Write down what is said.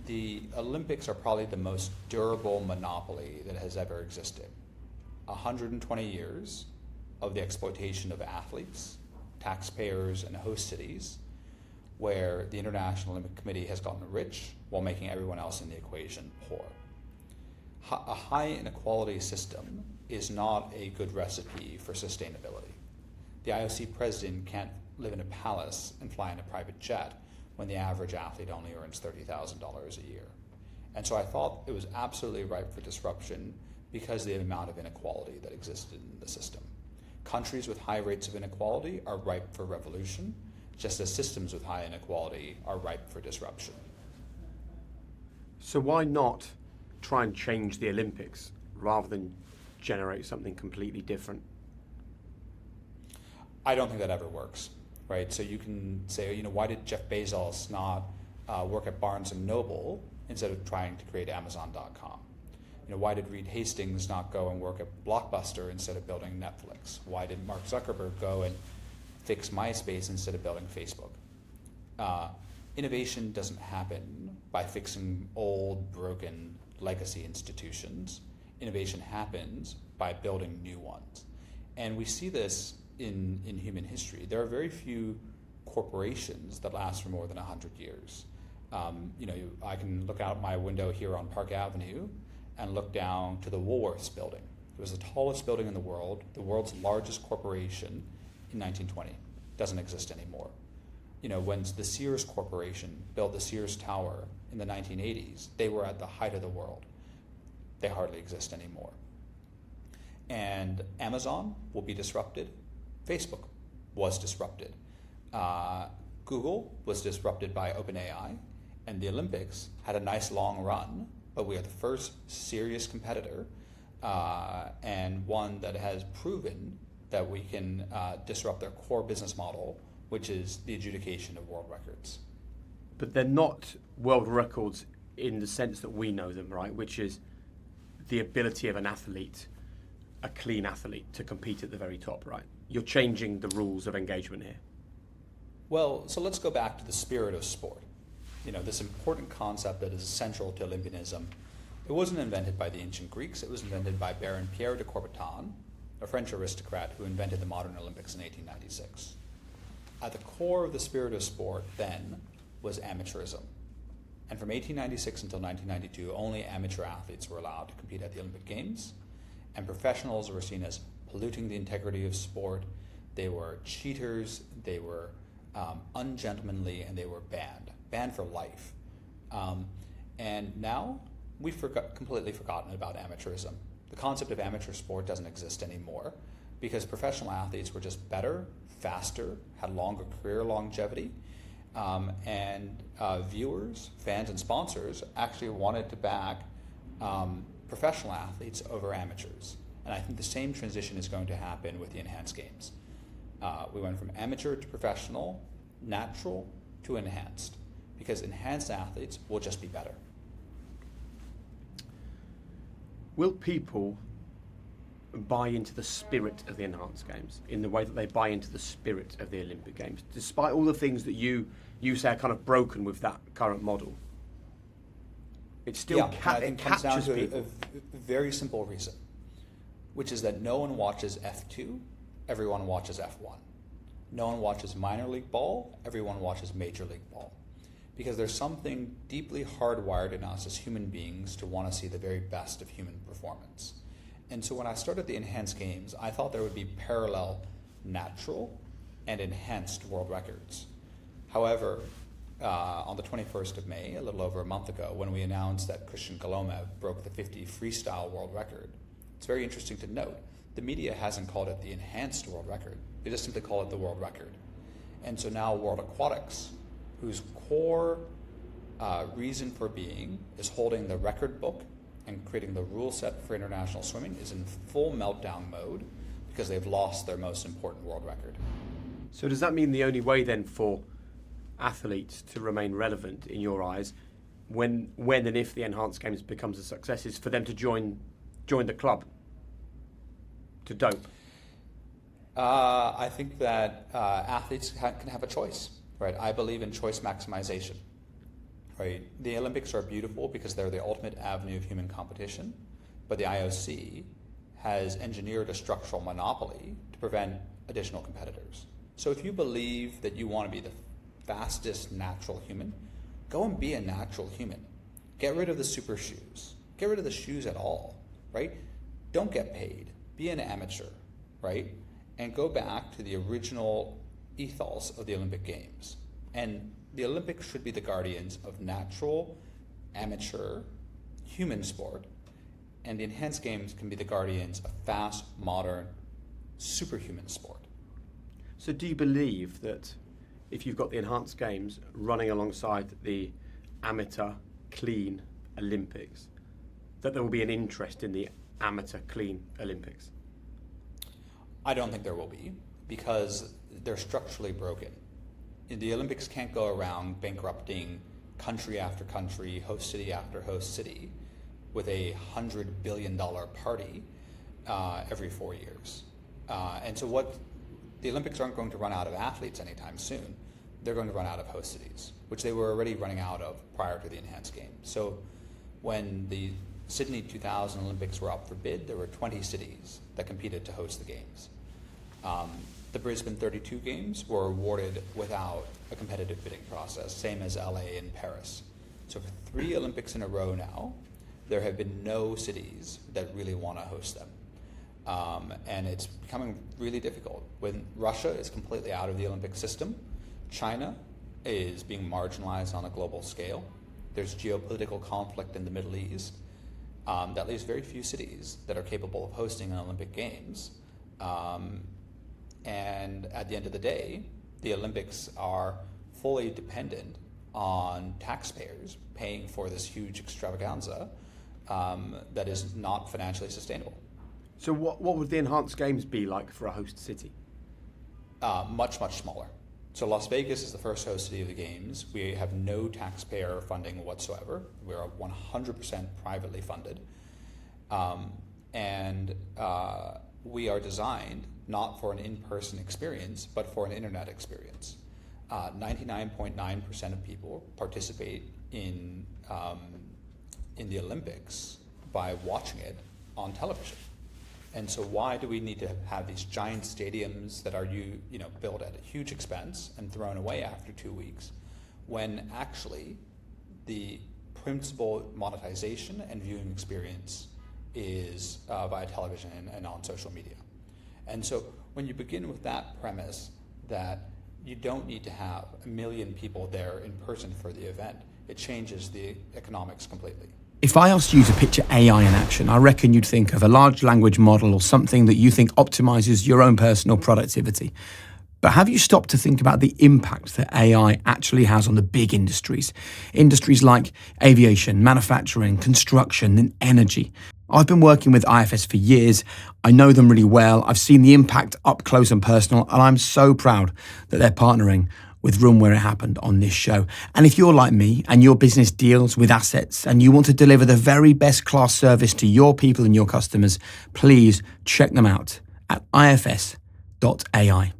the Olympics are probably the most durable monopoly that has ever existed. 120 years of the exploitation of athletes, taxpayers, and host cities, where the International Olympic Committee has gotten rich while making everyone else in the equation poor. A high inequality system is not a good recipe for sustainability. The IOC president can't live in a palace and fly in a private jet when the average athlete only earns $30,000 a year. And so I thought it was absolutely ripe for disruption because of the amount of inequality that existed in the system. Countries with high rates of inequality are ripe for revolution, just as systems with high inequality are ripe for disruption. So why not try and change the Olympics rather than generate something completely different? I don't think that ever works, right? So you can say, why did Jeff Bezos not work at Barnes & Noble instead of trying to create Amazon.com? Why did Reed Hastings not go and work at Blockbuster instead of building Netflix? Why did Mark Zuckerberg go and fix MySpace instead of building Facebook? Innovation doesn't happen by fixing old, broken legacy institutions. Innovation happens by building new ones. And we see this in human history. There are very few corporations that last for more than 100 years. I can look out my window here on Park Avenue and look down to the Woolworths building. It was the tallest building in the world's largest corporation in 1920. Doesn't exist anymore. When the Sears Corporation built the Sears Tower in the 1980s, they were at the height of the world. They hardly exist anymore. And Amazon will be disrupted. Facebook was disrupted. Google was disrupted by OpenAI, and the Olympics had a nice long run, but we are the first serious competitor and one that has proven that we can disrupt their core business model, which is the adjudication of world records. But they're not world records in the sense that we know them, right? Which is the ability of an athlete, a clean athlete, to compete at the very top, right? You're changing the rules of engagement here. Well, so let's go back to the spirit of sport. This important concept that is essential to Olympianism. It wasn't invented by the ancient Greeks. It was invented by Baron Pierre de Coubertin, a French aristocrat who invented the modern Olympics in 1896. At the core of the spirit of sport then was amateurism. And from 1896 until 1992, only amateur athletes were allowed to compete at the Olympic Games, and professionals were seen as polluting the integrity of sport. They were cheaters, they were ungentlemanly, and they were banned for life. And now we've completely forgotten about amateurism. The concept of amateur sport doesn't exist anymore because professional athletes were just better, faster, had longer career longevity, and viewers, fans, and sponsors actually wanted to back professional athletes over amateurs. And I think the same transition is going to happen with the enhanced games. We went from amateur to professional, natural to enhanced, because enhanced athletes will just be better. Will people buy into the spirit of the enhanced games in the way that they buy into the spirit of the Olympic Games, despite all the things that you say are kind of broken with that current model? It still it comes down to a very simple reason, which is that no one watches F2, everyone watches F1. No one watches minor league ball, everyone watches major league ball. Because there's something deeply hardwired in us as human beings to want to see the very best of human performance. And so when I started the enhanced games, I thought there would be parallel natural and enhanced world records. However, on the 21st of May, a little over a month ago, when we announced that Christian Golomev broke the 50 freestyle world record, it's very interesting to note, the media hasn't called it the enhanced world record. They just simply call it the world record. And so now World Aquatics, whose core reason for being is holding the record book and creating the rule set for international swimming, is in full meltdown mode because they've lost their most important world record. So does that mean the only way then for athletes to remain relevant in your eyes, when and if the enhanced games becomes a success, is for them to join the club, to dope? I think that athletes can have a choice, right? I believe in choice maximization. right? The Olympics are beautiful because they're the ultimate avenue of human competition, but the IOC has engineered a structural monopoly to prevent additional competitors. So if you believe that you want to be the fastest natural human, go and be a natural human. Get rid of the super shoes. Get rid of the shoes at all, right? Don't get paid. Be an amateur, right? And go back to the original ethos of the Olympic Games. And the Olympics should be the guardians of natural, amateur, human sport. And the enhanced games can be the guardians of fast, modern, superhuman sport. So do you believe that if you've got the enhanced games running alongside the amateur, clean Olympics, that there will be an interest in the amateur, clean Olympics? I don't think there will be, because they're structurally broken. The Olympics can't go around bankrupting country after country, host city after host city, with a $100 billion party every 4 years. And so the Olympics aren't going to run out of athletes anytime soon. They're going to run out of host cities, which they were already running out of prior to the enhanced games. So when the Sydney 2000 Olympics were up for bid, there were 20 cities that competed to host the games. The Brisbane 32 games were awarded without a competitive bidding process, same as LA and Paris. So for 3 Olympics in a row now, there have been no cities that really want to host them. And it's becoming really difficult. When Russia is completely out of the Olympic system, China is being marginalized on a global scale. There's geopolitical conflict in the Middle East. That leaves very few cities that are capable of hosting an Olympic Games. And at the end of the day, the Olympics are fully dependent on taxpayers paying for this huge extravaganza that is not financially sustainable. So what would the enhanced games be like for a host city? Much, much smaller. So Las Vegas is the first host city of the games. We have no taxpayer funding whatsoever. We're 100% privately funded. And we are designed not for an in-person experience, but for an internet experience. 99.9% of people participate in the Olympics by watching it on television. And so why do we need to have these giant stadiums that are built at a huge expense and thrown away after 2 weeks, when actually the principal monetization and viewing experience is via television and on social media? And so when you begin with that premise that you don't need to have 1 million people there in person for the event, it changes the economics completely. If I asked you to picture AI in action, I reckon you'd think of a large language model or something that you think optimizes your own personal productivity. But have you stopped to think about the impact that AI actually has on the big industries? Industries like aviation, manufacturing, construction, and energy. I've been working with IFS for years. I know them really well. I've seen the impact up close and personal, and I'm so proud that they're partnering with Room Where It Happened on this show. And if you're like me and your business deals with assets and you want to deliver the very best class service to your people and your customers, please check them out at ifs.ai.